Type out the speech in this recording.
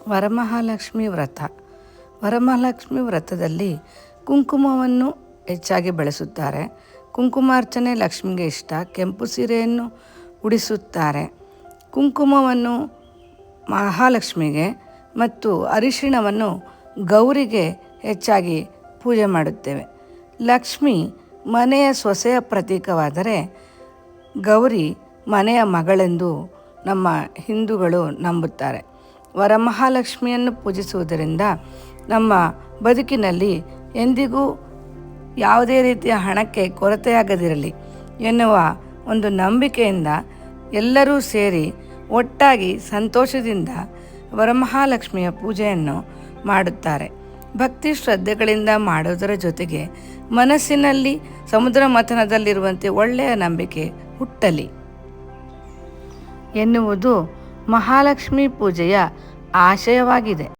ವರಮಹಾಲಕ್ಷ್ಮಿ ವ್ರತ. ವರಮಹಾಲಕ್ಷ್ಮಿ ವ್ರತದಲ್ಲಿ ಕುಂಕುಮವನ್ನು ಹೆಚ್ಚಾಗಿ ಬಳಸುತ್ತಾರೆ. ಕುಂಕುಮಾರ್ಚನೆ ಲಕ್ಷ್ಮಿಗೆ ಇಷ್ಟ. ಕೆಂಪು ಸೀರೆಯನ್ನು ಉಡಿಸುತ್ತಾರೆ. ಕುಂಕುಮವನ್ನು ಮಹಾಲಕ್ಷ್ಮಿಗೆ ಮತ್ತು ಅರಿಶಿಣವನ್ನು ಗೌರಿಗೆ ಹೆಚ್ಚಾಗಿ ಪೂಜೆ ಮಾಡುತ್ತೇವೆ. ಲಕ್ಷ್ಮಿ ಮನೆಯ ಸೊಸೆಯ ಪ್ರತೀಕವಾದರೆ ಗೌರಿ ಮನೆಯ ಮಗಳೆಂದು ನಮ್ಮ ಹಿಂದೂಗಳು ನಂಬುತ್ತಾರೆ. ವರಮಹಾಲಕ್ಷ್ಮಿಯನ್ನು ಪೂಜಿಸುವುದರಿಂದ ನಮ್ಮ ಬದುಕಿನಲ್ಲಿ ಎಂದಿಗೂ ಯಾವುದೇ ರೀತಿಯ ಹಣಕ್ಕೆ ಕೊರತೆಯಾಗದಿರಲಿ ಎನ್ನುವ ಒಂದು ನಂಬಿಕೆಯಿಂದ ಎಲ್ಲರೂ ಸೇರಿ ಒಟ್ಟಾಗಿ ಸಂತೋಷದಿಂದ ವರಮಹಾಲಕ್ಷ್ಮಿಯ ಪೂಜೆಯನ್ನು ಮಾಡುತ್ತಾರೆ. ಭಕ್ತಿ ಶ್ರದ್ಧೆಗಳಿಂದ ಮಾಡೋದರ ಜೊತೆಗೆ ಮನಸ್ಸಿನಲ್ಲಿ ಸಮುದ್ರ ಮಥನದಲ್ಲಿರುವಂತೆ ಒಳ್ಳೆಯ ನಂಬಿಕೆ ಹುಟ್ಟಲಿ ಎನ್ನುವುದು ಮಹಾಲಕ್ಷ್ಮಿ ಪೂಜೆಯ ಆಶಯವಾಗಿದೆ.